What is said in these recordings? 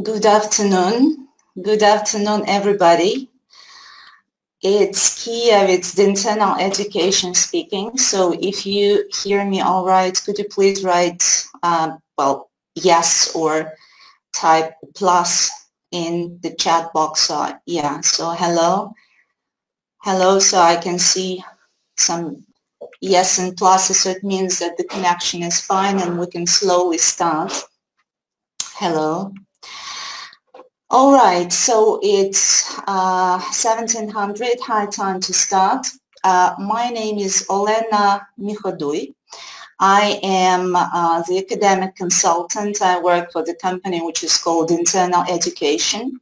Good afternoon. Good afternoon, everybody. It's Kiev, it's Dinternal Education speaking. So if you hear me all right, could you please write, yes, or type plus in the chat box. So hello. Hello, so I can see some yes and pluses, so it means that the connection is fine and we can slowly start. Hello. All right, so it's 1700, high time to start. My name is Olena Mihoduy. I am the academic consultant. I work for the company which is called Dinternal Education.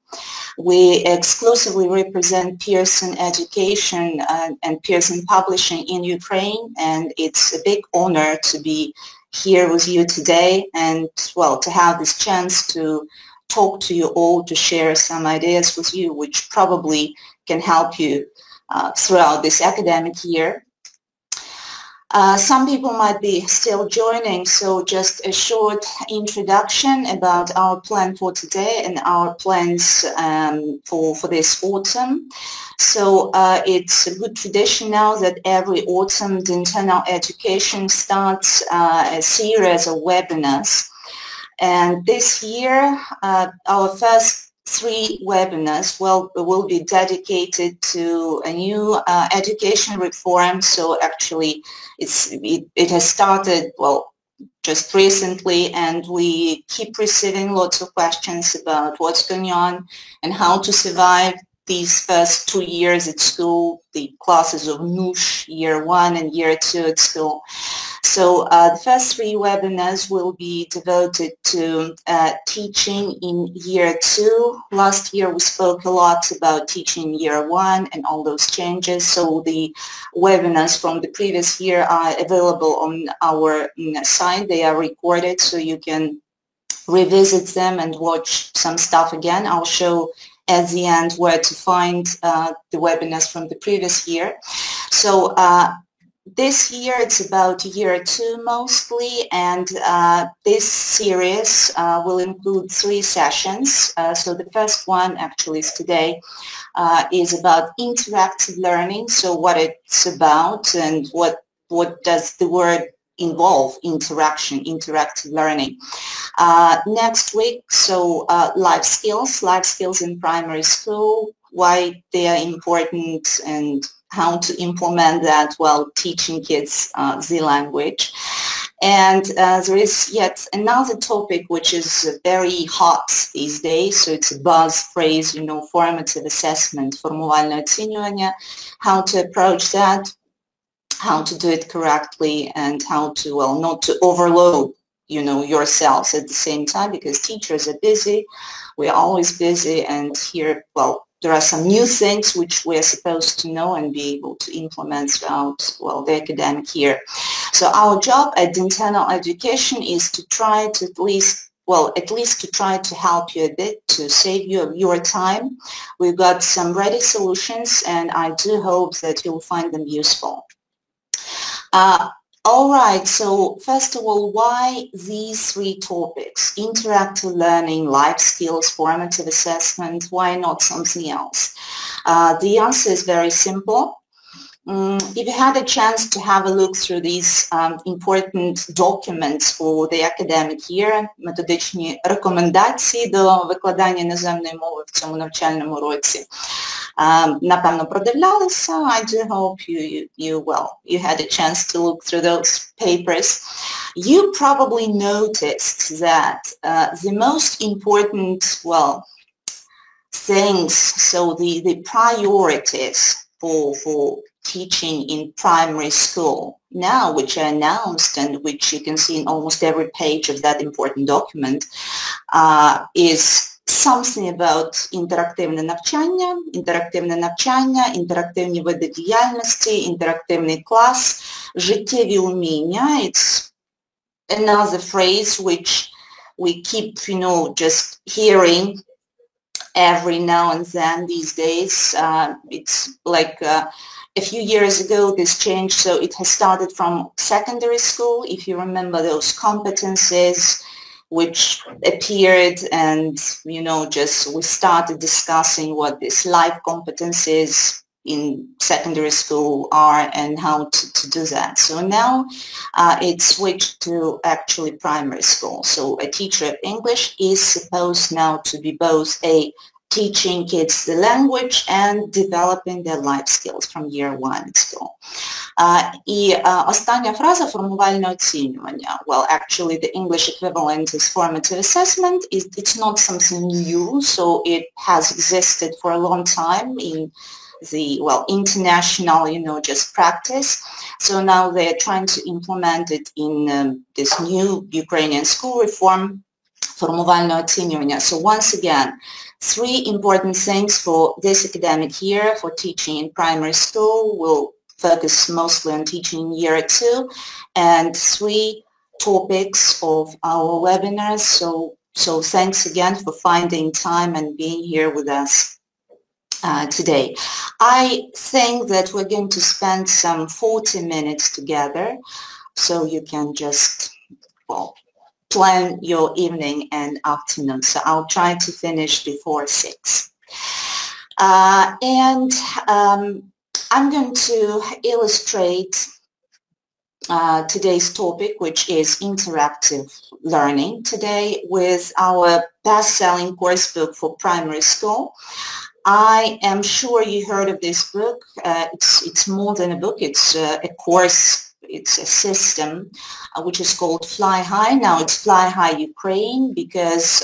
We exclusively represent Pearson Education and Pearson Publishing in Ukraine, and it's a big honor to be here with you today and, well, to have this chance to talk to you all, to share some ideas with you which probably can help you throughout this academic year. Some people might be still joining, so just a short introduction about our plan for today and our plans for this autumn. So it's a good tradition now that every autumn the Dinternal Education starts a series of webinars. And this year, our first 3 webinars will be dedicated to a new education reform. So actually, it has started, just recently, and we keep receiving lots of questions about what's going on and how to survive these first 2 years at school, the classes of NUSH, year 1 and year 2 at school. So the first 3 webinars will be devoted to teaching in year 2. Last year we spoke a lot about teaching in year 1 and all those changes. So the webinars from the previous year are available on our site. They are recorded, so you can revisit them and watch some stuff again. I'll show at the end where to find the webinars from the previous year. So this year it's about year 2 mostly, and this series will include 3 sessions. So the first one actually is today, is about interactive learning. So what it's about and what does the word involve, interactive learning. Next week, so life skills in primary school, why they are important and how to implement that while teaching kids the language. And there is yet another topic which is very hot these days, so it's a buzz phrase, formative assessment, формувальне оцінювання, how to approach that, how to do it correctly, and how to, not to overload, yourselves at the same time, because teachers are busy, we're always busy, and here, there are some new things which we're supposed to know and be able to implement throughout, the academic year. So our job at Dinternal Education is to try to at least to try to help you a bit, to save you your time. We've got some ready solutions, and I do hope that you'll find them useful. All right, so first of all, why these 3 topics? Interactive learning, life skills, formative assessment, why not something else? The answer is very simple. If you had a chance to have a look through these important documents for the academic year, методичні рекомендації до викладання іноземної мови в цьому навчальному році, напевно, продивлялися. I do hope you had a chance to look through those papers. You probably noticed that the most important, things, so the priorities for teaching in primary school now, which are announced and which you can see in almost every page of that important document, is something about інтерактивне навчання, інтерактивні види діяльності, інтерактивний клас, життєві вміння. It's another phrase which we keep, just hearing every now and then these days. It's like a few years ago this changed, so it has started from secondary school. If you remember those competencies, which appeared, and, you know, just we started discussing what this life competencies in secondary school are and how to do that. So now it switched to actually primary school. So a teacher of English is supposed now to be both a teaching kids the language and developing their life skills from year one at school. І остання фраза – формувальне оцінювання. Well, actually the English equivalent is formative assessment. It's not something new, so it has existed for a long time in the, well, international, you know, just practice. So now they're trying to implement it in this new Ukrainian school reform, формувальне оцінювання. So once again, 3 important things for this academic year for teaching in primary school. We'll focus mostly on teaching in year 2, and 3 topics of our webinars. So thanks again for finding time and being here with us today. I think that we're going to spend some 40 minutes together, so you can just, well, plan your evening and afternoon. So I'll try to finish before 6. And I'm going to illustrate today's topic, which is interactive learning today, with our best-selling course book for primary school. I am sure you heard of this book. It's more than a book. It's a course. It's a system which is called Fly High. Now it's Fly High Ukraine because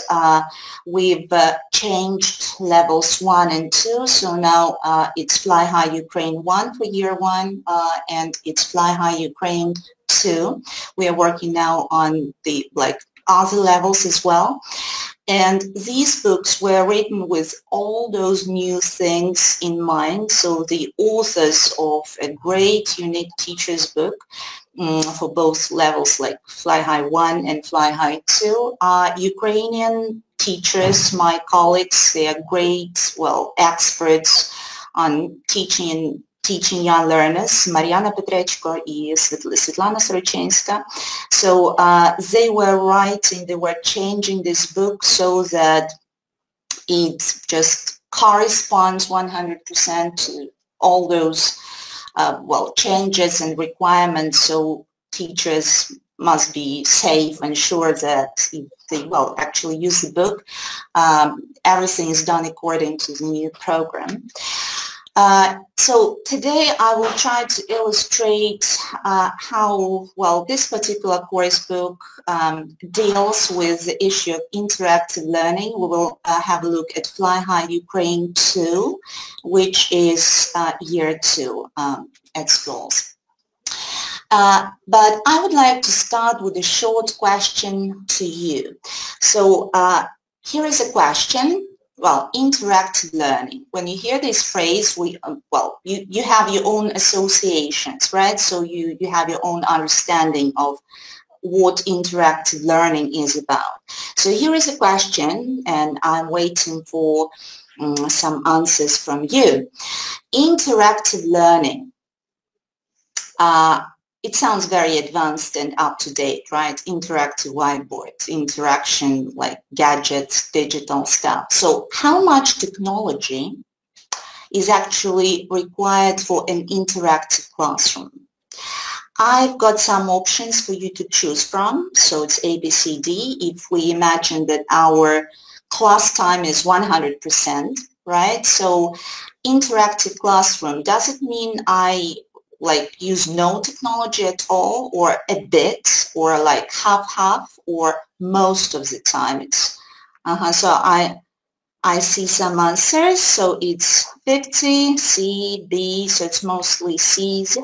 we've changed levels 1 and 2. So now it's Fly High Ukraine 1 for year 1 and it's Fly High Ukraine 2. We are working now on the other levels as well. And these books were written with all those new things in mind. So the authors of a great, unique teacher's book for both levels, like Fly High 1 and Fly High 2, are Ukrainian teachers, my colleagues. They are great, well, experts on teaching young learners, Mariana Petrechko and Svetlana Soroczynska. So they were changing this book so that it just corresponds 100% to all those, changes and requirements. So teachers must be safe and sure that if they, actually use the book, everything is done according to the new program. So today I will try to illustrate how, this particular course book deals with the issue of interactive learning. We will have a look at Fly High Ukraine 2, which is year 2 at schools. But I would like to start with a short question to you. So here is a question. Well, interactive learning. When you hear this phrase, you have your own associations, right? So you have your own understanding of what interactive learning is about. So here is a question, and I'm waiting for some answers from you. Interactive learning. It sounds very advanced and up-to-date, right? Interactive whiteboard, interaction, like gadgets, digital stuff. So how much technology is actually required for an interactive classroom? I've got some options for you to choose from. So it's A, B, C, D. If we imagine that our class time is 100%, right? So interactive classroom, does it mean I use no technology at all, or a bit, or half, or most of the time? It's so I see some answers. So it's 50, C, B, so it's mostly C's.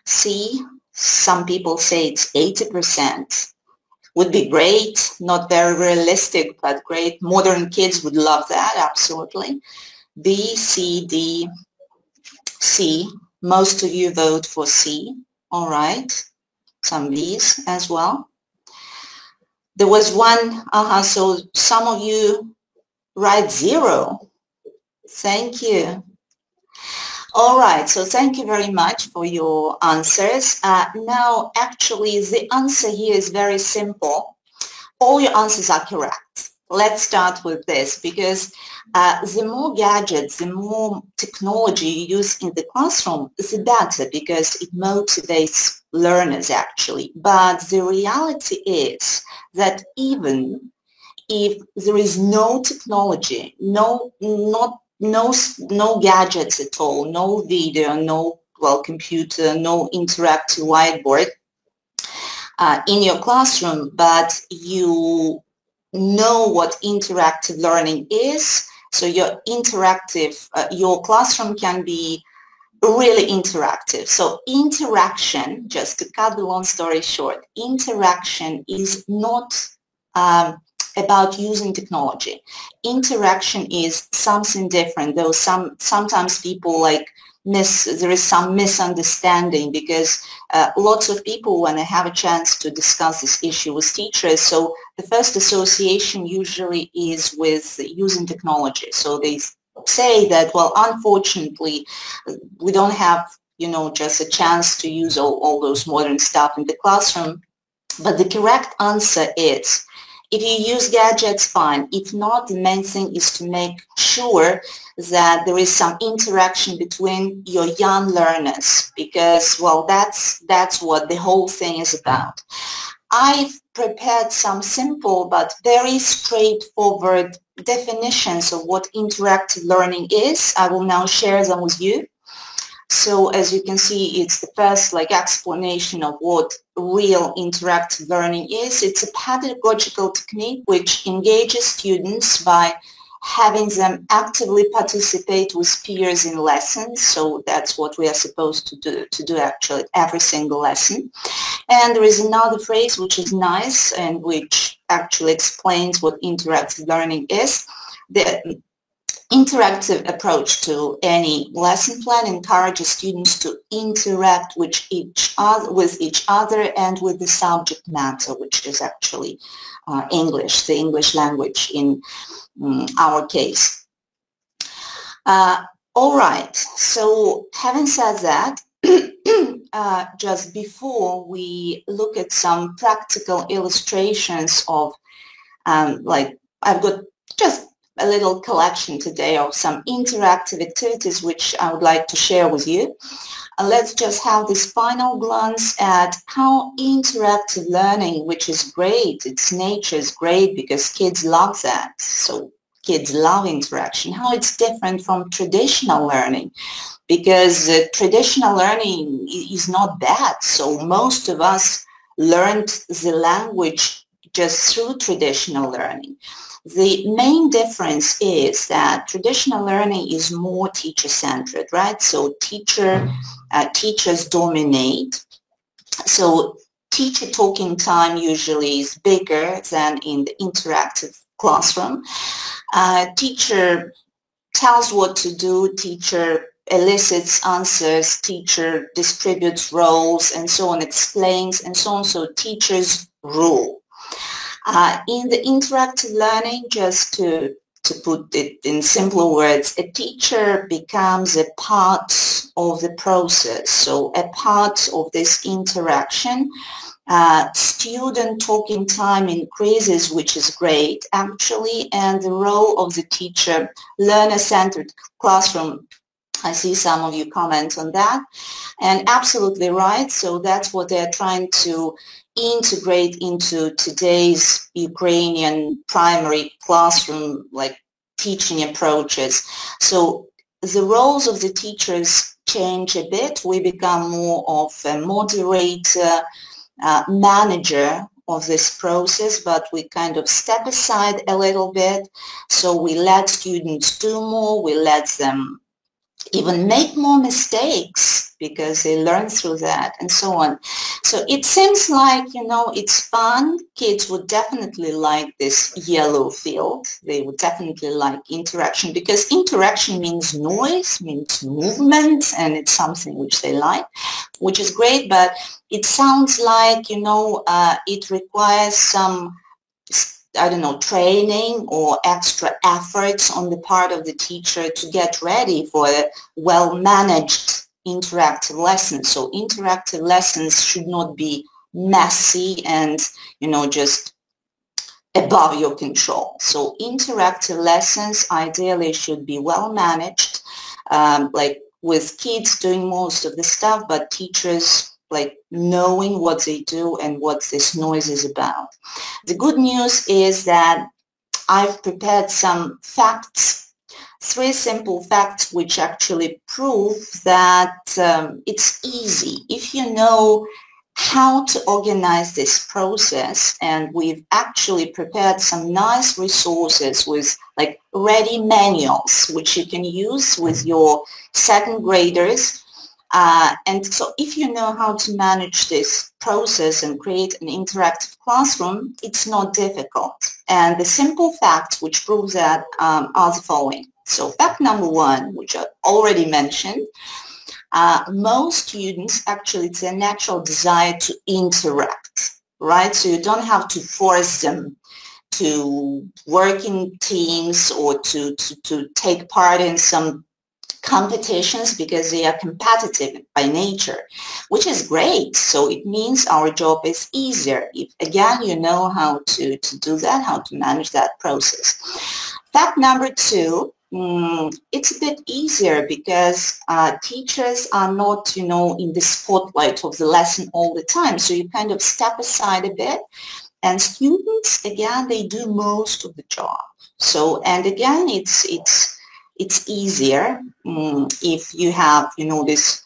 C, some people say it's 80%. Would be great, not very realistic, but great. Modern kids would love that, absolutely. B, C, D, C. Most of you vote for C, all right. Some B's as well. There was one, so some of you write 0. Thank you. All right, so thank you very much for your answers. Now, actually, the answer here is very simple. all your answers are correct. Let's start with this, because the more gadgets, the more technology you use in the classroom, the better, because it motivates learners actually. But the reality is that even if there is no technology, no gadgets at all, no video, no computer, no interactive whiteboard in your classroom, but you know what interactive learning is, so your classroom can be really interactive. So interaction, just to cut the long story short, interaction is not about using technology. Interaction is something different, though sometimes people there is some misunderstanding, because lots of people, when they have a chance to discuss this issue with teachers, so the first association usually is with using technology. So they say that, well, unfortunately, we don't have, just a chance to use all those modern stuff in the classroom. But the correct answer is, if you use gadgets, fine. If not, the main thing is to make sure that there is some interaction between your young learners, because, well, that's what the whole thing is about. I've prepared some simple but very straightforward definitions of what interactive learning is. I will now share them with you. So as you can see, it's the first explanation of what real interactive learning is. It's a pedagogical technique which engages students by having them actively participate with peers in lessons. So that's what we are supposed to do actually every single lesson. And there is another phrase which is nice and which actually explains what interactive learning is. The interactive approach to any lesson plan encourages students to interact with each other and with the subject matter, which is actually English, the English language in our case. All right, so having said that, just before we look at some practical illustrations of, I've got just a little collection today of some interactive activities which I would like to share with you. Let's just have this final glance at how interactive learning, which is great, its nature is great because kids love that. So kids love interaction. How it's different from traditional learning, because traditional learning is not bad. So most of us learned the language just through traditional learning. The main difference is that traditional learning is more teacher-centered, right? So teachers dominate. So teacher talking time usually is bigger than in the interactive classroom. Teacher tells what to do, teacher elicits answers, teacher distributes roles, and so on, explains, and so on. So teachers rule. In the interactive learning, just to put it in simpler words, a teacher becomes a part of the process, so a part of this interaction. Student talking time increases, which is great actually, and the role of the teacher, learner-centered classroom, I see some of you comment on that, and absolutely right. So that's what they're trying to integrate into today's Ukrainian primary classroom teaching approaches. So the roles of the teachers change a bit. We become more of a moderator, manager of this process, but we kind of step aside a little bit. So we let students do more, we let them even make more mistakes because they learn through that, and so on. So it seems like, it's fun. Kids would definitely like this yellow field. They would definitely like interaction, because interaction means noise, means movement, and it's something which they like, which is great, but it sounds like, it requires some, I don't know, training or extra efforts on the part of the teacher to get ready for a well-managed interactive lesson. So interactive lessons should not be messy and, just above your control. So interactive lessons ideally should be well managed, like with kids doing most of the stuff, but teachers like knowing what they do and what this noise is about. The good news is that I've prepared some facts, 3 simple facts which actually prove that it's easy if you know how to organize this process, and we've actually prepared some nice resources with like ready manuals which you can use with your 2nd graders. And so if you know how to manage this process and create an interactive classroom, it's not difficult. And the simple facts which prove that are the following. So fact number 1, which I already mentioned, most students, actually, it's a natural desire to interact, right? So you don't have to force them to work in teams or to take part in some competitions because they are competitive by nature, which is great. So it means our job is easier if, again, you know how to do that, how to manage that process. Fact number 2, it's a bit easier because teachers are not, you know, in the spotlight of the lesson all the time. So you kind of step aside a bit, and students, again, they do most of the job. So, and again, it's easier if you have, you know, this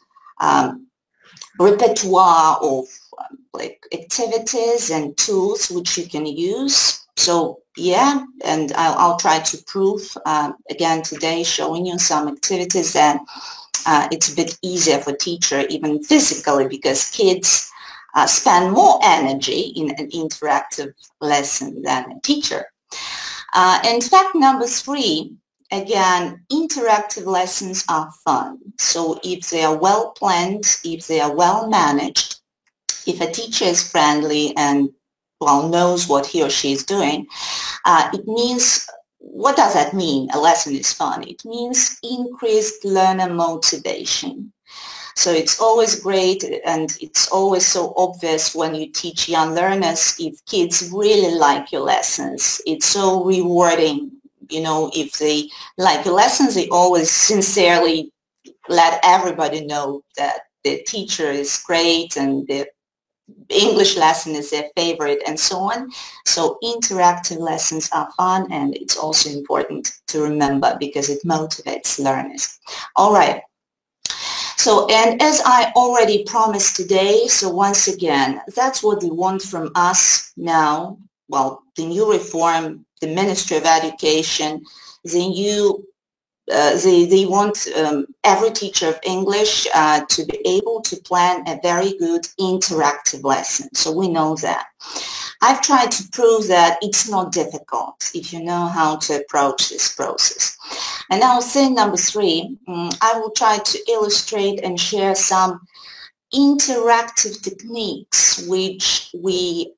repertoire of like activities and tools which you can use. So yeah, and I'll try to prove again today, showing you some activities that it's a bit easier for teacher, even physically, because kids spend more energy in an interactive lesson than a teacher. And fact number 3, again, interactive lessons are fun. So if they are well planned, if they are well managed, if a teacher is friendly and well knows what he or she is doing, it means, what does that mean? A lesson is fun. It means increased learner motivation. So it's always great, and it's always so obvious when you teach young learners if kids really like your lessons. It's so rewarding. You know, if they like your lessons, they always sincerely let everybody know that the teacher is great and the English lesson is their favorite and so on. So interactive lessons are fun, and it's also important to remember because it motivates learners. All right. So, and as I already promised today, so once again, that's what they want from us now. Well, the new reform, the Ministry of Education, the new, they want every teacher of English to be able to plan a very good interactive lesson. So we know that. I've tried to prove that it's not difficult if you know how to approach this process. And now thing number 3, I will try to illustrate and share some interactive techniques which we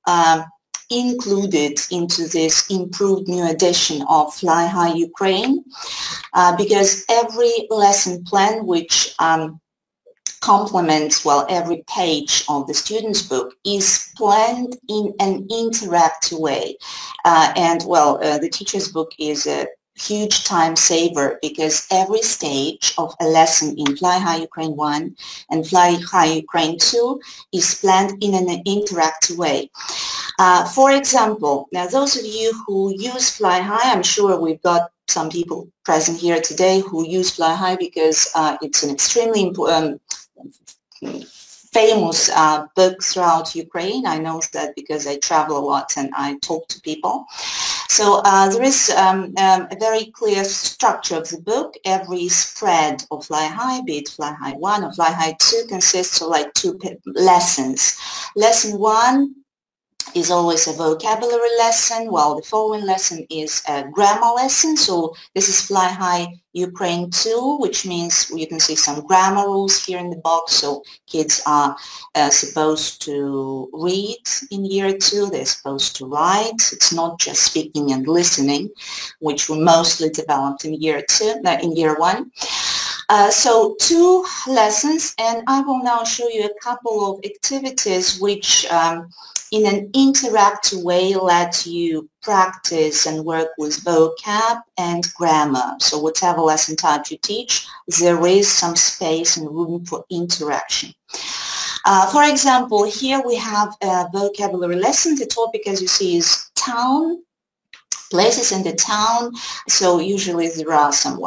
included into this improved new edition of Fly High Ukraine, because every lesson plan which complements, well, every page of the student's book is planned in an interactive way. And, well, the teacher's book is a huge time saver because every stage of a lesson in Fly High Ukraine 1 and Fly High Ukraine 2 is planned in an interactive way. For example, now those of you who use Fly High, I'm sure we've got some people present here today who use Fly High because it's an extremely famous book throughout Ukraine. I know that because I travel a lot and I talk to people. So there is a very clear structure of the book. Every spread of Fly High, be it Fly High 1 or Fly High 2, consists of like 2 lessons. Lesson 1 is always a vocabulary lesson, while the following lesson is a grammar lesson. So this is Fly High Ukraine 2, which means you can see some grammar rules here in the box. So kids are supposed to read in year 2, they're supposed to write. It's not just speaking and listening, which were mostly developed in year 1. So 2 lessons, and I will now show you a couple of activities which in an interactive way let you practice and work with vocab and grammar. So whatever lesson type you teach, there is some space and room for interaction. For example, here we have a vocabulary lesson. The topic, as you see, is town, places in the town. So usually there are some,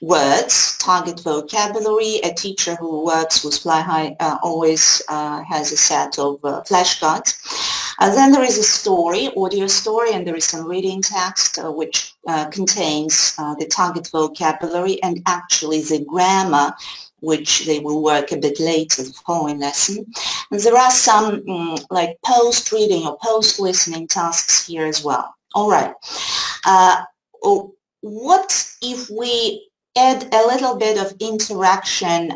words, target vocabulary. A teacher who works with Fly High always has a set of flashcards. Then there is a story, audio story, and there is some reading text which contains the target vocabulary and actually the grammar, which they will work a bit later, the following lesson. And there are some like post-reading or post-listening tasks here as well. All right. What if we add a little bit of interaction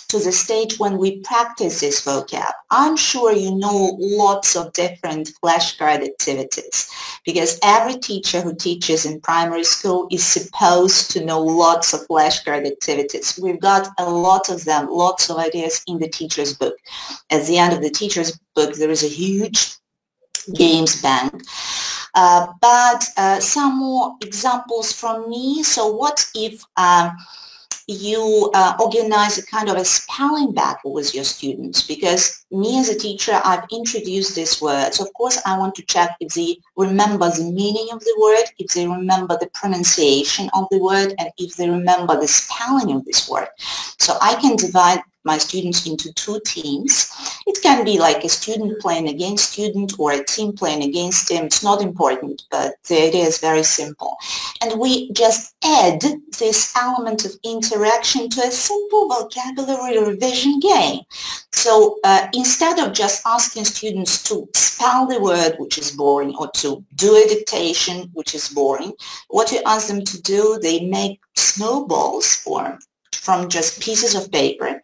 to the stage when we practice this vocab? I'm sure you know lots of different flashcard activities because every teacher who teaches in primary school is supposed to know lots of flashcard activities. We've got a lot of them, lots of ideas in the teacher's book. At the end of the teacher's book, there is a huge games bank. But some more examples from me. So what if you organize a kind of a spelling battle with your students? Because me as a teacher, I've introduced these words. Of course, I want to check if they remember the meaning of the word, if they remember the pronunciation of the word, and if they remember the spelling of this word. So I can divide my students into two teams. It can be like a student playing against student or a team playing against team. It's not important, but the idea is very simple. And we just add this element of interaction to a simple vocabulary revision game. So instead of just asking students to spell the word, which is boring, or to do a dictation, which is boring, what you ask them to do, they make snowballs from just pieces of paper,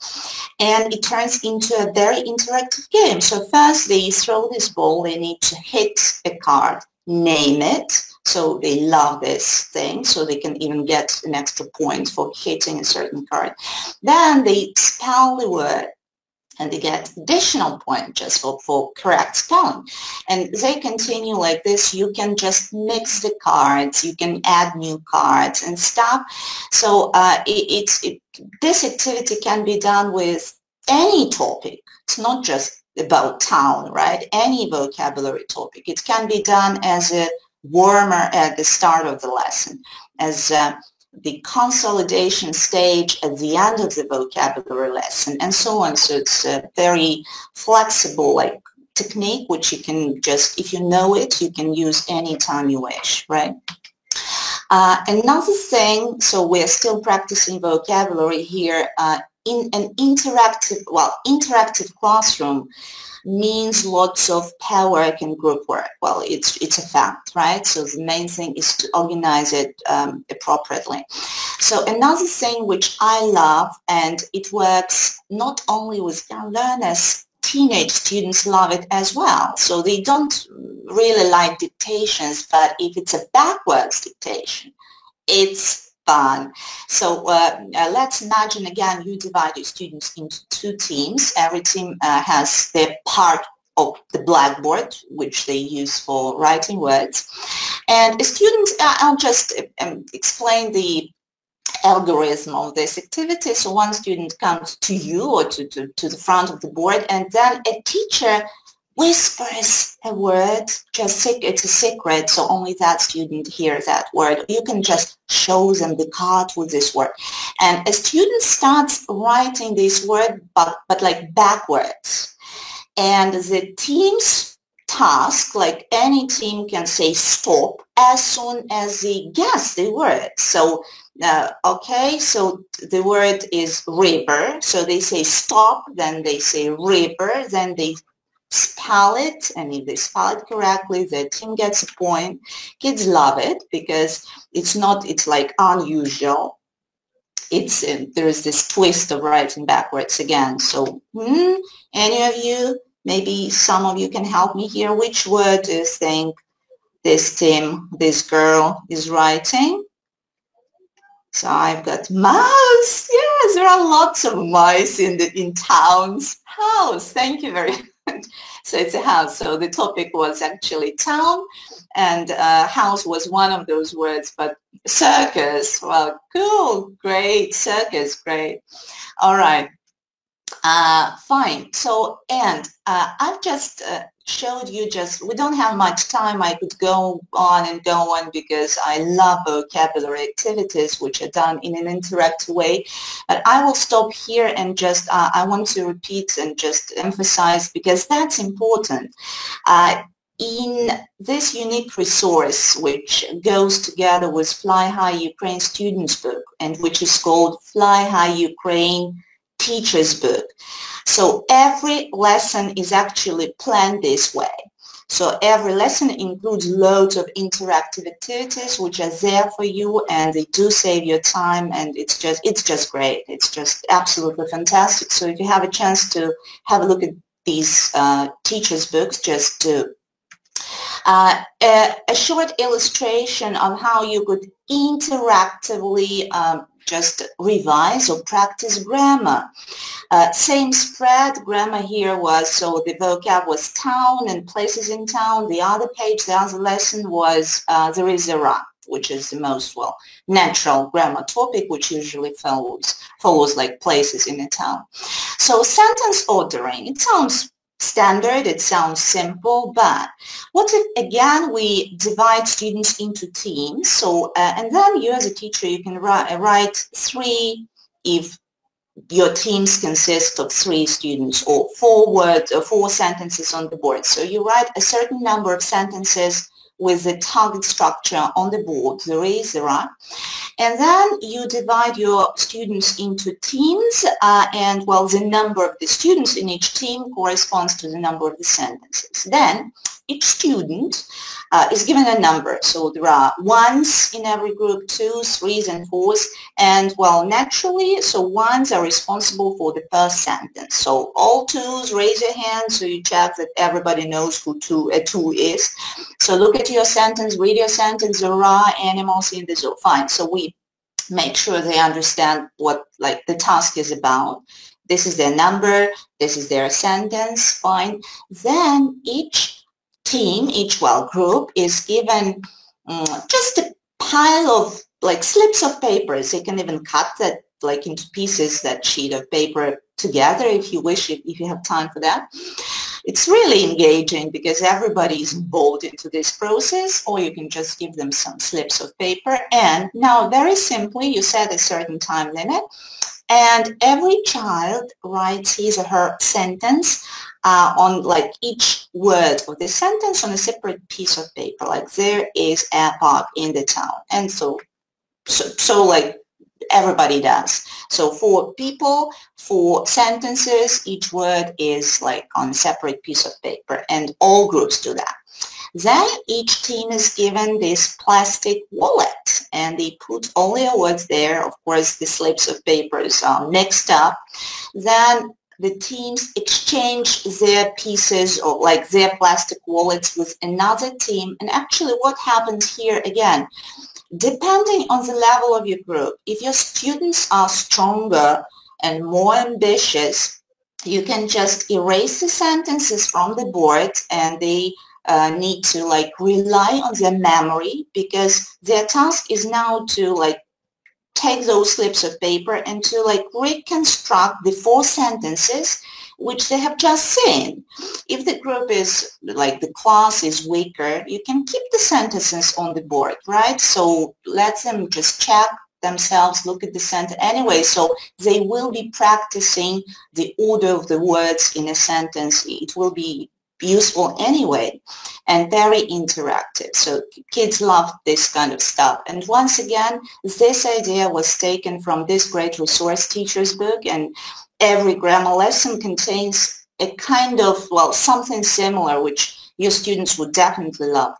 and it turns into a very interactive game. So first they throw this ball, they need to hit a card, name it, so they love this thing, so they can even get an extra point for hitting a certain card. Then they spell the word, and they get additional point just for correct spelling. And they continue like this. You can just mix the cards, you can add new cards and stuff. So this activity can be done with any topic. It's not just about town, right? Any vocabulary topic. It can be done as a warmer at the start of the lesson, as the consolidation stage at the end of the vocabulary lesson, and so on. So it's a very flexible technique which you can just, if you know it, you can use anytime you wish, right? Another thing, so we're still practicing vocabulary here, in an interactive classroom means lots of pair work and group work. Well, it's a fact, right? So the main thing is to organize it appropriately. So another thing which I love, and it works not only with young learners, teenage students love it as well. So they don't really like dictations, but if it's a backwards dictation, it's fun. So let's imagine again, you divide your students into two teams. Every team has their part of the blackboard, which they use for writing words. And a student, I'll just explain the algorithm of this activity. So one student comes to you or to the front of the board, and then a teacher whispers a word. Just it's a secret, so only that student hears that word. You can just show them the card with this word, and a student starts writing this word, but like backwards. And the team's task, like any team can say stop as soon as they guess the word. So okay, so the word is river, so they say stop, then they say river, then they spell it, and if they spell it correctly, the team gets a point. Kids love it because it's like unusual. There is this twist of writing backwards again. So any of you, maybe some of you can help me here. Which word do you think this team, this girl is writing? So I've got mouse. Yes, there are lots of mice in town's house. Thank you very much. So it's a house. So the topic was actually town, and house was one of those words, but circus, well, cool, great, circus, great. All right. Fine. So, and I've just showed you we don't have much time. I could go on and go on because I love vocabulary activities which are done in an interactive way. But I will stop here and just, I want to repeat and just emphasize because that's important. In this unique resource which goes together with Fly High Ukraine Students Book and which is called Fly High Ukraine Teacher's Book. So every lesson is actually planned this way. So every lesson includes loads of interactive activities which are there for you, and they do save your time, and it's just great. It's just absolutely fantastic. So if you have a chance to have a look at these teacher's books, just do. A short illustration of how you could interactively just revise or practice grammar. Same spread, grammar here was, so the vocab was town and places in town. The other page, the other lesson was there is a rock, which is the most, well, natural grammar topic, which usually follows like places in a town. So sentence ordering, it sounds standard, it sounds simple, but what if, again, we divide students into teams? So, and then you as a teacher, you can write 3, if your teams consist of 3 students, or 4 words or 4 sentences on the board. So you write a certain number of sentences with the target structure on the board, there is, there are, and then you divide your students into teams, and, well, the number of the students in each team corresponds to the number of the sentences. Then each student is given a number, so there are 1s in every group, 2s, 3s, and 4s, and, well, naturally, so 1s are responsible for the first sentence. So all 2s, raise your hand so you check that everybody knows who a 2 is. So look at your sentence, read your sentence, there are animals in the zoo. Fine, so we make sure they understand what, like, the task is about. This is their number, this is their sentence, fine. Then each team, each, well, group is given just a pile of, like, slips of papers. They can even cut that, like, into pieces, that sheet of paper together if you wish, if you have time for that. It's really engaging because everybody is involved into this process, or you can just give them some slips of paper. And now, very simply, you set a certain time limit, and every child writes his or her sentence on, like, each word of the sentence on a separate piece of paper, like there is a park in the town. And so like, everybody does. So 4 people, 4 sentences, each word is, like, on a separate piece of paper, and all groups do that. Then each team is given this plastic wallet, and they put all their words there. Of course, the slips of papers are mixed up. Then the teams exchange their pieces, or, like, their plastic wallets with another team. And actually what happens here, again, depending on the level of your group, if your students are stronger and more ambitious, you can just erase the sentences from the board, and they need to, like, rely on their memory, because their task is now to, like, take those slips of paper and to, like, reconstruct the 4 sentences which they have just seen. If the group is, like, the class is weaker, you can keep the sentences on the board, right? So let them just check themselves, look at the sentence anyway, so they will be practicing the order of the words in a sentence. It will be useful anyway, and very interactive. So kids love this kind of stuff. And once again, this idea was taken from this great resource, Teacher's Book, and every grammar lesson contains a kind of, well, something similar, which your students would definitely love.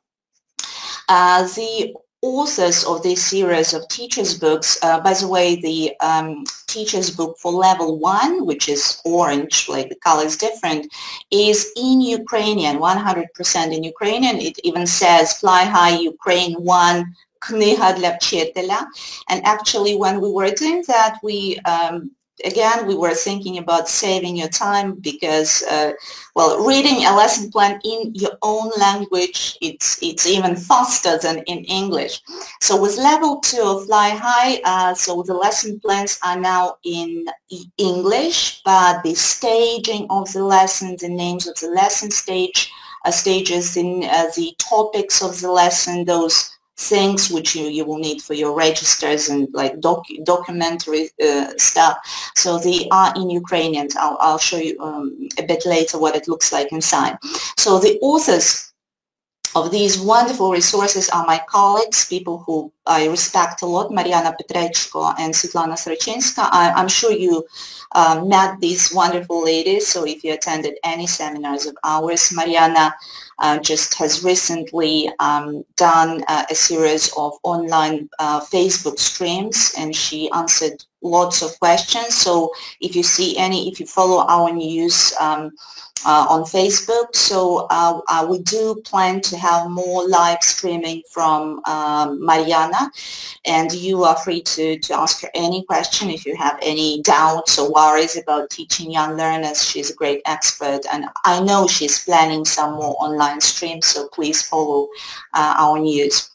The authors of this series of teachers' books, by the way, the teachers' book for level 1, which is orange, like the color is different, is in Ukrainian, 100% in Ukrainian. It even says Fly High Ukraine 1, Книга для вчителя. And actually, when we were doing that, we again, we were thinking about saving your time because, well, reading a lesson plan in your own language, it's even faster than in English. So with level 2 of Fly High, so the lesson plans are now in English, but the staging of the lesson, the names of the lesson stages, in the topics of the lesson, those things which you will need for your registers and like documentary stuff. So they are in Ukrainian. I'll show you a bit later what it looks like inside. So the authors of these wonderful resources are my colleagues, people who I respect a lot, Mariana Petrechko and Svetlana Srochinska. I'm sure you met these wonderful ladies, so if you attended any seminars of ours, Mariana just has recently done a series of online Facebook streams, and she answered lots of questions. So if you see if you follow our news on Facebook, so we do plan to have more live streaming from Mariana, and you are free to ask her any question if you have any doubts or worries about teaching young learners. She's a great expert, and I know she's planning some more online streams, so please follow our news.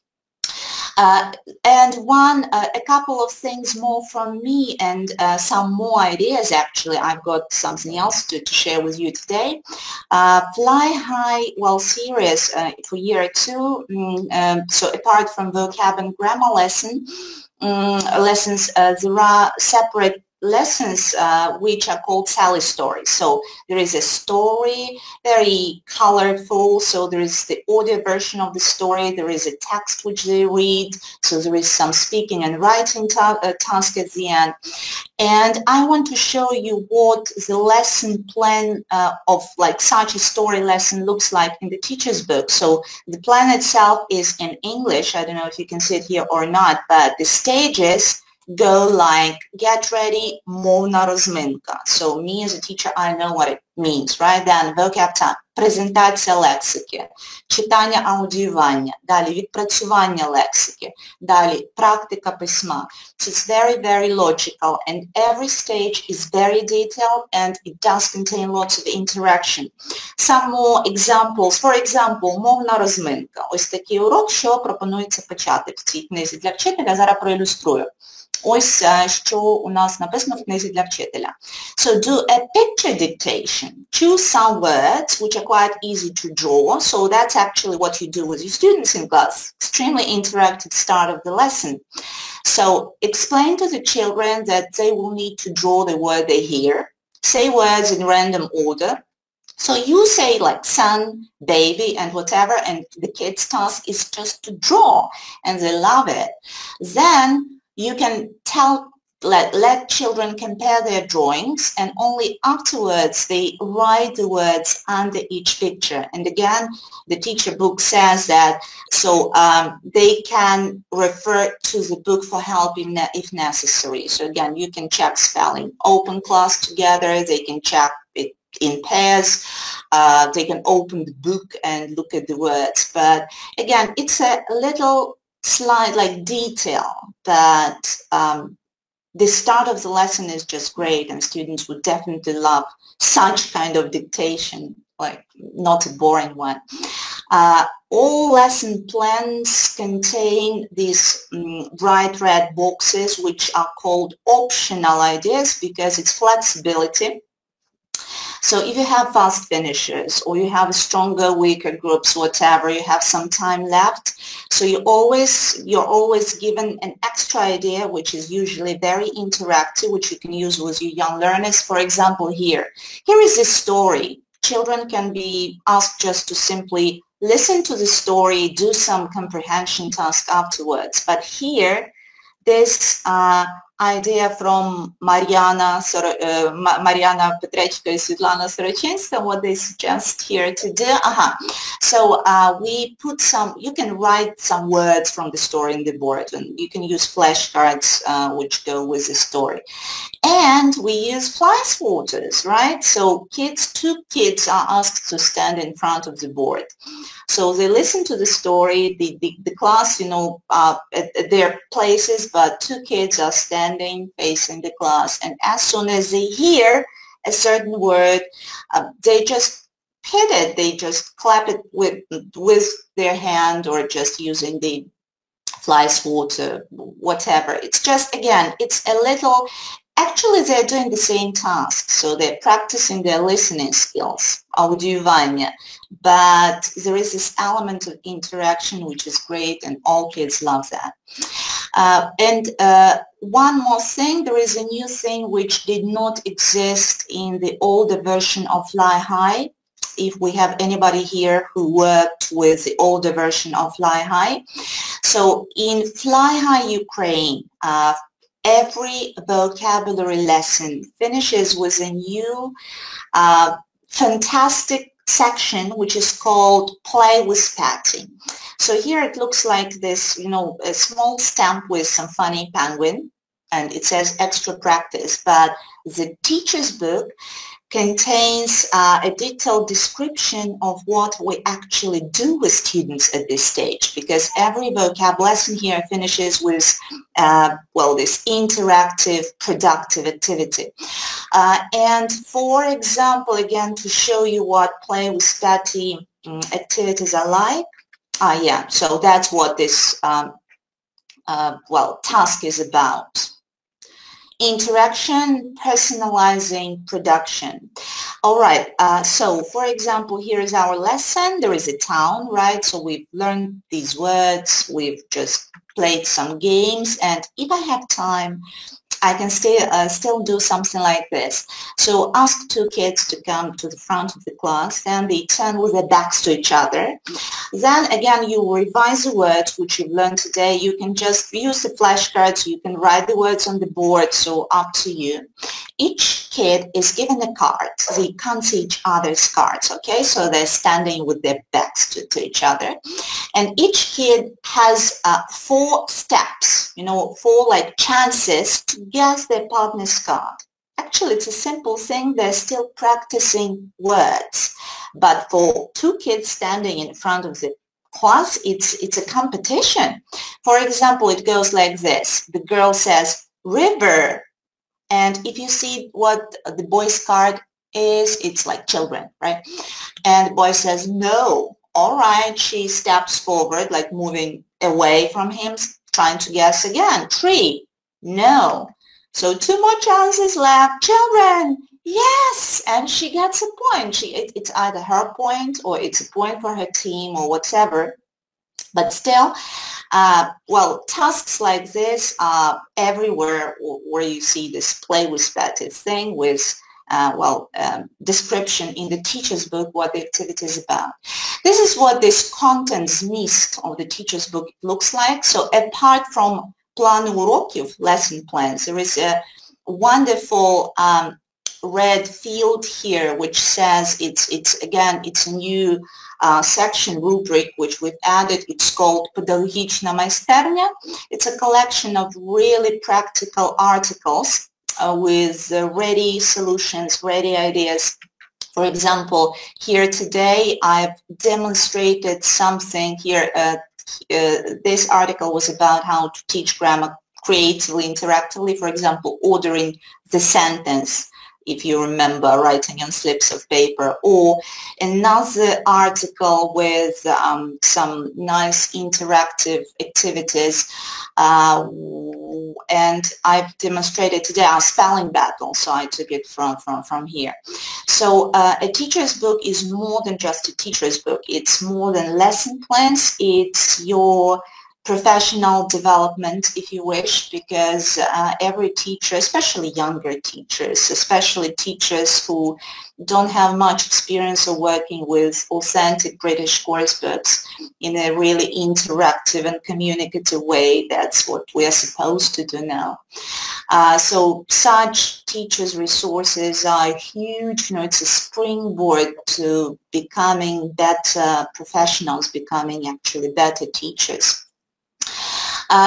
And a couple of things more from me, and some more ideas actually. I've got something else to share with you today. Fly High, well, series for year 2, so apart from vocab and grammar lessons, there are separate lessons which are called Sally stories. So there is a story, very colorful, so there is the audio version of the story, there is a text which they read, so there is some speaking and writing task at the end. And I want to show you what the lesson plan of like such a story lesson looks like in the teacher's book. So the plan itself is in English. I don't know if you can see it here or not, but the stages go like get ready, мовна розминка. So me as a teacher, I know what it means, right? Then vocab time, презентація лексики, читання аудіювання, далі відпрацювання лексики, далі практика письма. So it's very, very logical, and every stage is very detailed, and it does contain lots of interaction. Some more examples. For example, мовна розминка. Ось такий урок, що пропонується почати в цій книзі для вчителя. Зараз проілюструю. Ось що у нас написано в книзі для вчителя. So do a picture dictation. Choose some words which are quite easy to draw. So that's actually what you do with your students in class. Extremely interactive start of the lesson. So explain to the children that they will need to draw the word they hear. Say words in random order. So you say like son, baby, and whatever, and the kid's task is just to draw, and they love it. Then you can let children compare their drawings, and only afterwards they write the words under each picture. And again, the teacher book says that, so they can refer to the book for help if necessary. So again, you can check spelling. Open class together, they can check it in pairs, they can open the book and look at the words. But again, it's a little slide like detail, but the start of the lesson is just great, and students would definitely love such kind of dictation, like not a boring one. All lesson plans contain these bright red boxes which are called optional ideas because it's flexibility. So if you have fast finishers, or you have stronger, weaker groups, whatever, you have some time left, so you're always given an extra idea, which is usually very interactive, which you can use with your young learners. For example, here is the story. Children can be asked just to simply listen to the story, do some comprehension task afterwards. But here, this idea from Mariana Petrechko and Svetlana Srochinska, what they suggest here to do. So we put you can write some words from the story in the board, and you can use flashcards which go with the story. And we use fly swatters, right? So two kids are asked to stand in front of the board. So they listen to the story, the class, at their places, but two kids are standing standing, facing the class, and as soon as they hear a certain word, they just hit it, they just clap it with their hand or just using the fly sword or whatever. It's just, again, it's a little, actually they're doing the same task, so they're practicing their listening skills, аудиование, but there is this element of interaction which is great and all kids love that. And one more thing, there is a new thing which did not exist in the older version of Fly High. If we have anybody here who worked with the older version of Fly High. So in Fly High Ukraine, every vocabulary lesson finishes with a new fantastic section which is called Play with Patty. So here it looks like this, you know, a small stamp with some funny penguin, and it says extra practice, but the teacher's book contains a detailed description of what we actually do with students at this stage, because every vocab lesson here finishes with, well, this interactive, productive activity. And for example, again, to show you what Play with Patty activities are like, yeah, so that's what this, well, task is about. Interaction, personalizing, production. All right, so for example, here is our lesson. There is a town, right? So we've learned these words, we've just played some games, and if I have time, I can still do something like this. So ask two kids to come to the front of the class, then they turn with their backs to each other. Then again, you revise the words which you've learned today. You can just use the flashcards, you can write the words on the board, so up to you. Each kid is given a card. They can't see each other's cards, okay? So they're standing with their backs to each other. And each kid has 4 steps, you know, 4 like chances to guess their partner's card. Actually, it's a simple thing. They're still practicing words. But for 2 kids standing in front of the class, it's a competition. For example, it goes like this. The girl says, river. And if you see what the boy's card is, it's like children, right? And the boy says, no. All right, she steps forward, like moving away from him, trying to guess again. Tree. No. So 2 more chances left. Children. Yes. And she gets a point. It's either her point or it's a point for her team or whatever. But still, well, tasks like this are everywhere where you see this Play with Patty thing with, description in the teacher's book what the activity is about. This is what this contents list of the teacher's book looks like. So apart from плани уроків, lesson plans, there is a wonderful red field here which says it's a new section rubric which we've added. It's called Педагогічна майстерня. It's a collection of really practical articles with ready solutions, ready ideas. For example, here today I've demonstrated something here. This article was about how to teach grammar creatively, interactively. For example, ordering the sentence, if you remember, writing on slips of paper, or another article with some nice interactive activities. And I've demonstrated today our spelling battle, so I took it from here. So a teacher's book is more than just a teacher's book. It's more than lesson plans. It's your professional development, if you wish, because every teacher, especially younger teachers, especially teachers who don't have much experience of working with authentic British course books in a really interactive and communicative way, that's what we are supposed to do now. So such teachers' resources are huge. You know, it's a springboard to becoming better professionals, becoming actually better teachers.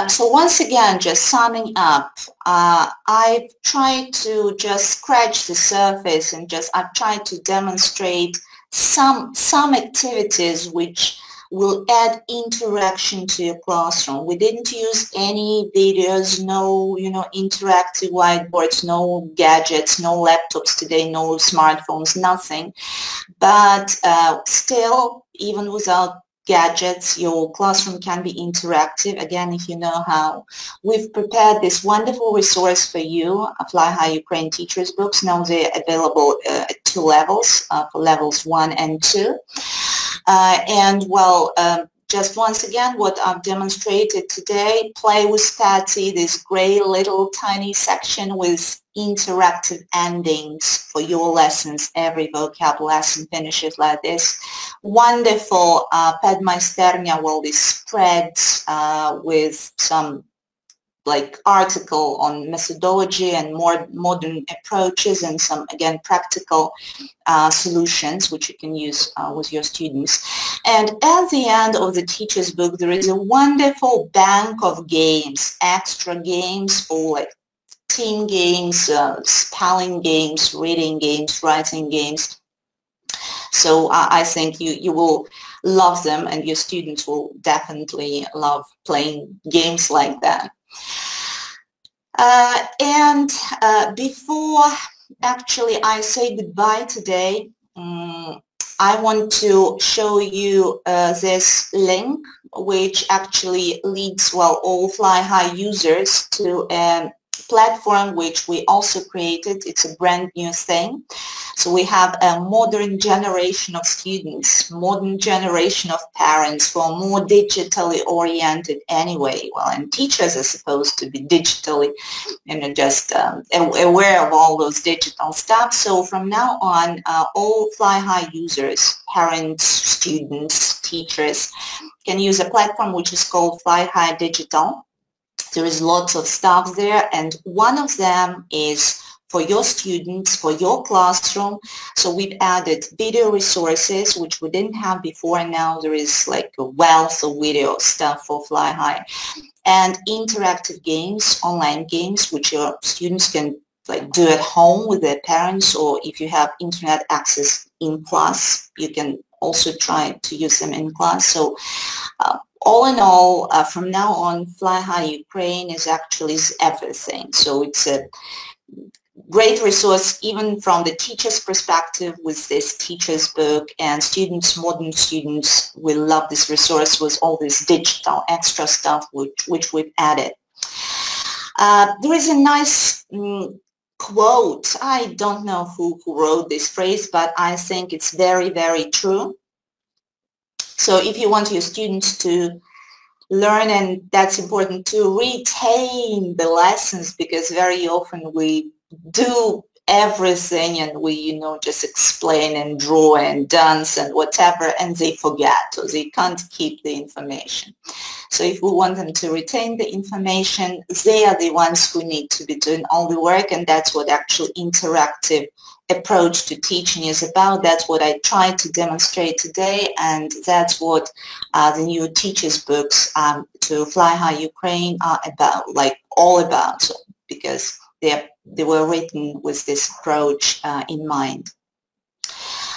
So once again, just summing up, I've tried to just scratch the surface and I've tried to demonstrate some activities which will add interaction to your classroom. We didn't use any videos, no, interactive whiteboards, no gadgets, no laptops today, no smartphones, nothing. But still, even without gadgets, your classroom can be interactive, again, if you know how. We've prepared this wonderful resource for you, Fly High Ukraine Teachers Books. Now they're available at 2 levels, for levels 1 and 2. Just once again, what I've demonstrated today, play with Patty, this gray little tiny section with interactive endings for your lessons. Every vocab lesson finishes like this. Wonderful Майстерність, well, these spreads with some article on methodology and more modern approaches and some, again, practical solutions which you can use with your students. And at the end of the teacher's book, there is a wonderful bank of games, extra games for team games, spelling games, reading games, writing games. So I think you will love them, and your students will definitely love playing games like that. Before actually I say goodbye today, I want to show you this link, which actually leads, all Fly High users to a platform which we also created. It's a brand new thing. So we have a modern generation of students, modern generation of parents who are more digitally oriented anyway. Well, and teachers are supposed to be digitally, just aware of all those digital stuff. So from now on, all Fly High users, parents, students, teachers, can use a platform which is called Fly High Digital. There is lots of stuff there, and one of them is for your students, for your classroom. So we've added video resources, which we didn't have before, and now there is a wealth of video stuff for Fly High. And interactive games, online games, which your students can do at home with their parents, or if you have internet access in class, you can also try to use them in class. So all in all, from now on, Fly High Ukraine is actually everything. So it's a great resource, even from the teacher's perspective, with this teacher's book, and students, modern students, will love this resource with all this digital extra stuff which we've added. There is a nice quote. I don't know who wrote this phrase, but I think it's very, very true. So if you want your students to learn, and that's important, to retain the lessons, because very often we do everything and we, just explain and draw and dance and whatever, and they forget, or they can't keep the information. So if we want them to retain the information, they are the ones who need to be doing all the work, and that's what actually interactive approach to teaching is about. That's what I tried to demonstrate today, and that's what the new teachers' books to Fly High Ukraine are about, all about, because they were written with this approach in mind.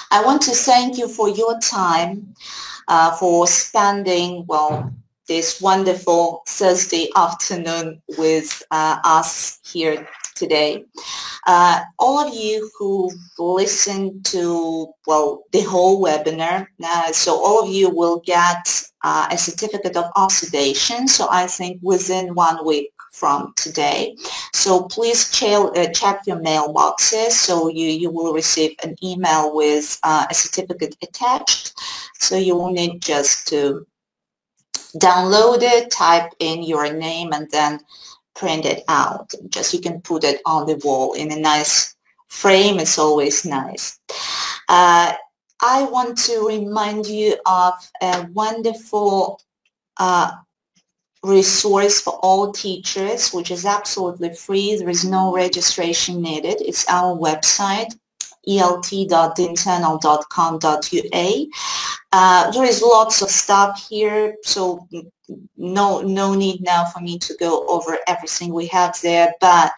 I want to thank you for your time, for spending, this wonderful Thursday afternoon with us here today. All of you who listened to, the whole webinar, so all of you will get a certificate of observation, so I think within 1 week from today. So please check your mailboxes, so you will receive an email with a certificate attached. So you will need just to download it, type in your name, and then print it out. Just you can put it on the wall in a nice frame. It's always nice. I want to remind you of a wonderful resource for all teachers, which is absolutely free. There is no registration needed. It's our website, elt.dinternal.com.ua. There is lots of stuff here, so no need now for me to go over everything we have there, but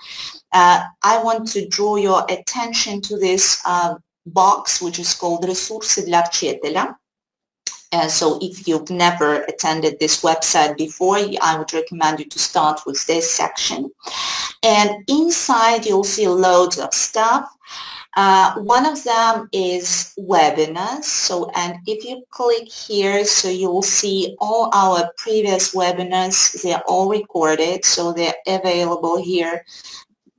I want to draw your attention to this box, which is called Ресурси для вчителя. So if you've never attended this website before, I would recommend you to start with this section. And inside you'll see loads of stuff. One of them is webinars. So, and if you click here, so you will see all our previous webinars. They're all recorded, so they're available here.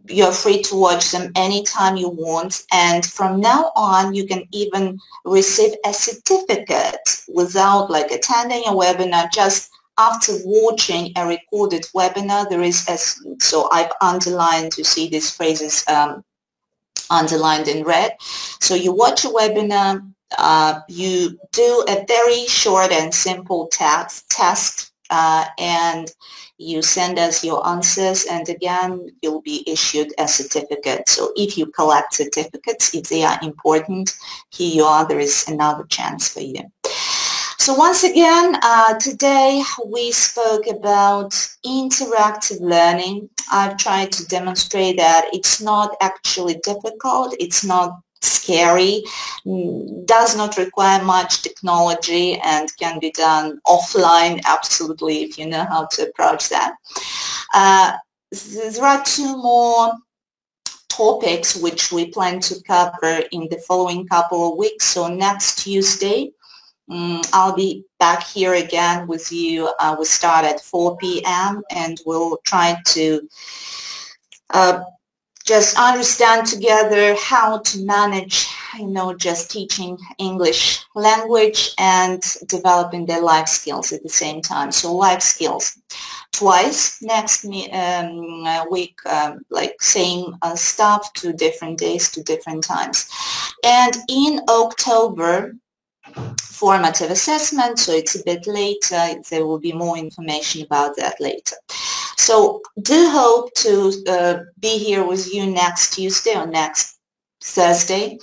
You're free to watch them anytime you want, and from now on you can even receive a certificate without like attending a webinar. Just after watching a recorded webinar, there is a, so I've underlined, you see these phrases underlined in red. So you watch a webinar, you do a very short and simple test, and you send us your answers, and again you'll be issued a certificate. So if you collect certificates, if they are important, here you are, there is another chance for you. So once again, today we spoke about interactive learning. I've tried to demonstrate that it's not actually difficult, it's not scary, does not require much technology, and can be done offline absolutely if you know how to approach that. There are two more topics which we plan to cover in the following couple of weeks. So next Tuesday, I'll be back here again with you. We'll start at 4 p.m. and we'll try to just understand together how to manage, just teaching English language and developing their life skills at the same time. So life skills twice next week, like same stuff, 2 different days, 2 different times. And in October, formative assessment, so it's a bit later. There will be more information about that later. So do hope to be here with you next Tuesday or next Thursday.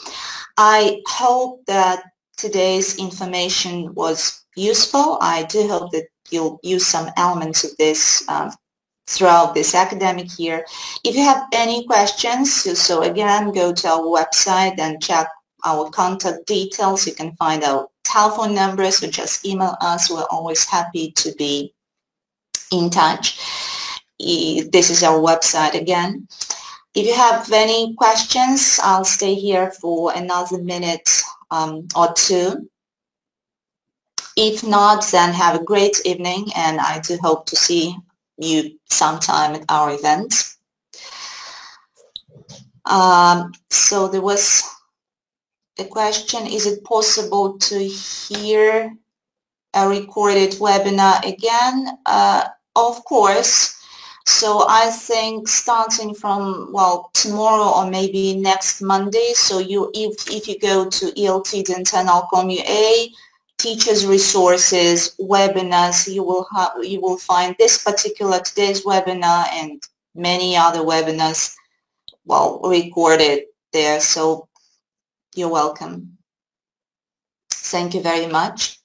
I hope that today's information was useful. I do hope that you'll use some elements of this throughout this academic year. If you have any questions, so again, go to our website and check our contact details. You can find our telephone numbers, or just email us. We're always happy to be in touch. This is our website again. If you have any questions, I'll stay here for another minute or two. If not, then have a great evening, and I do hope to see you sometime at our event. So there was a question, is it possible to hear a recorded webinar again? Of course. So I think starting from, well, tomorrow or maybe next Monday, so if you go to ELT-Dinternal.com.ua, teachers resources, webinars, you will find this particular today's webinar and many other webinars, well, recorded there. So you're welcome. Thank you very much.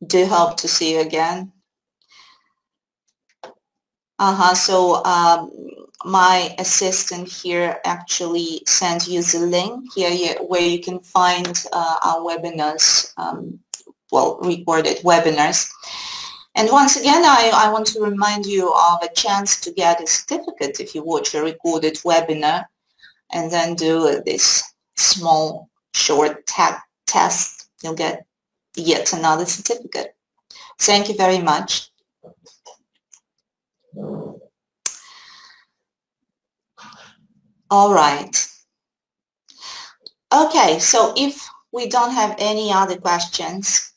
Do hope to see you again. So my assistant here actually sent you the link here where you can find our webinars, well, recorded webinars. And once again, I want to remind you of a chance to get a certificate if you watch a recorded webinar and then do this small, short test. You'll get yet another certificate. Thank you very much. All right. Okay, so if we don't have any other questions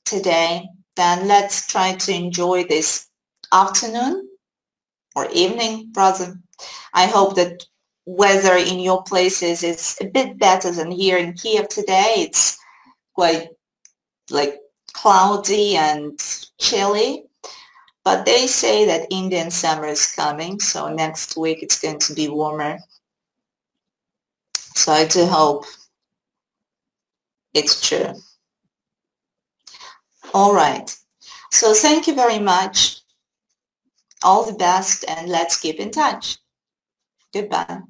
today, then let's try to enjoy this afternoon or evening, rather. I hope that weather in your places is a bit better than here in Kiev today. It's quite like cloudy and chilly. But they say that Indian summer is coming, so next week it's going to be warmer. So I do hope it's true. All right. So thank you very much. All the best, and let's keep in touch. Goodbye.